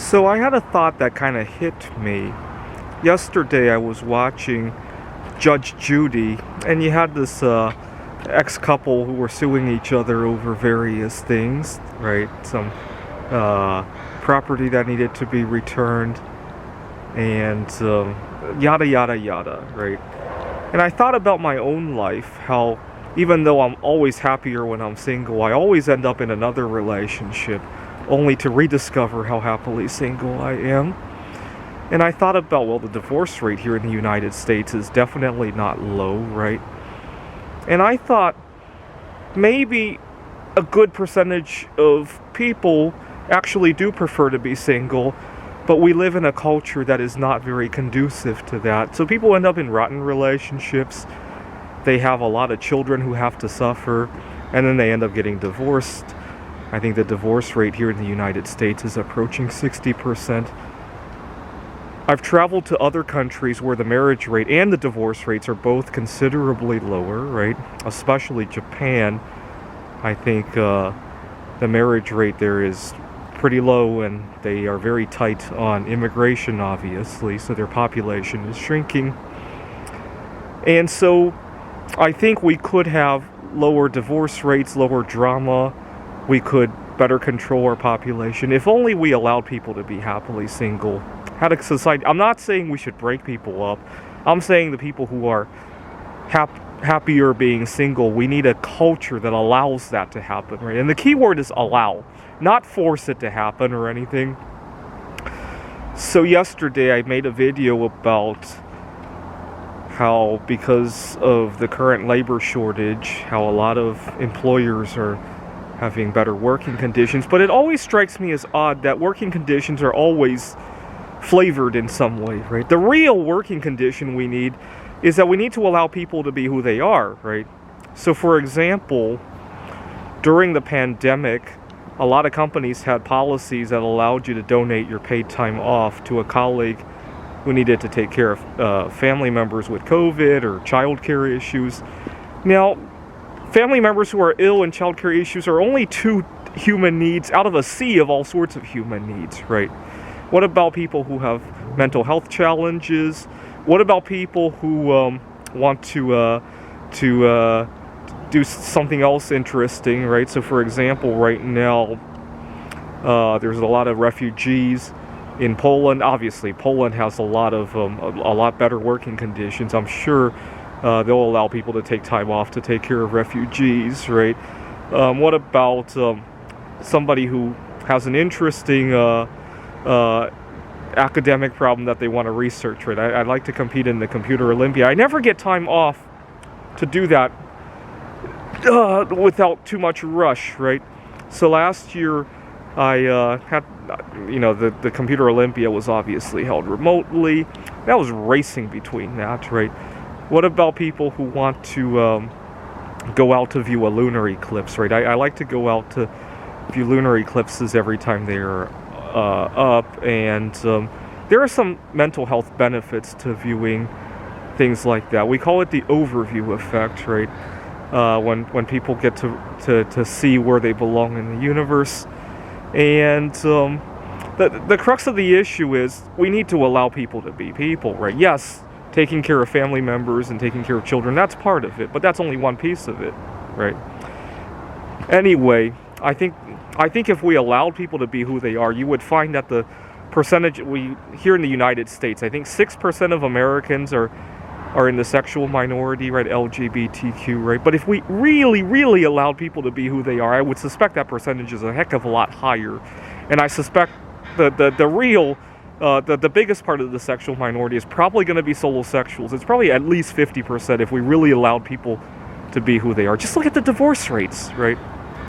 So I had a thought that kind of hit me. Yesterday I was watching Judge Judy, and you had this ex-couple who were suing each other over various things, right? Some property that needed to be returned, and yada yada yada, right? And I thought about my own life, how even though I'm always happier when I'm single, I always end up in another relationship only to rediscover how happily single I am. And I thought about, well, the divorce rate here in the United States is definitely not low, right? And I thought maybe a good percentage of people actually do prefer to be single, but we live in a culture that is not very conducive to that. So people end up in rotten relationships. They have a lot of children who have to suffer, and then they end up getting divorced. I think the divorce rate here in the United States is approaching 60%. I've traveled to other countries where the marriage rate and the divorce rates are both considerably lower, right? Especially Japan. I think the marriage rate there is pretty low, and they are very tight on immigration, obviously, so their population is shrinking. And so I think we could have lower divorce rates, lower drama. We could better control our population if only we allowed people to be happily single. Had a society. I'm not saying we should break people up. I'm saying the people who are happier being single, we need a culture that allows that to happen, right? And the key word is allow, not force it to happen or anything. So yesterday I made a video about how, because of the current labor shortage, how a lot of employers are having better working conditions. But it always strikes me as odd that working conditions are always flavored in some way, right? The real working condition we need is that we need to allow people to be who they are, right? So for example, during the pandemic, a lot of companies had policies that allowed you to donate your paid time off to a colleague who needed to take care of family members with COVID or childcare issues. Now, family members who are ill and childcare issues are only two human needs out of a sea of all sorts of human needs, right? What about people who have mental health challenges? What about people who want to do something else interesting, right? So, for example, right now, there's a lot of refugees in Poland. Obviously, Poland has a lot better working conditions. I'm sure they'll allow people to take time off to take care of refugees, right? What about somebody who has an interesting academic problem that they want to research, right? I'd like to compete in the Computer Olympia. I never get time off to do that without too much rush, right? So last year I had, the Computer Olympia was obviously held remotely. That was racing between that, right? What about people who want to go out to view a lunar eclipse, right? I like to go out to view lunar eclipses every time they're up, and there are some mental health benefits to viewing things like that. We call it the overview effect, right? When people get to see where they belong in the universe. And the crux of the issue is we need to allow people to be people, right? Yes, taking care of family members and taking care of children, that's part of it, but that's only one piece of it, right? Anyway, I think if we allowed people to be who they are, you would find that the percentage here in the United States, I think 6% of Americans are in the sexual minority, right? LGBTQ, right? But if we really, really allowed people to be who they are, I would suspect that percentage is a heck of a lot higher. And I suspect the biggest part of the sexual minority is probably going to be solosexuals. It's probably at least 50% if we really allowed people to be who they are. Just look at the divorce rates, right?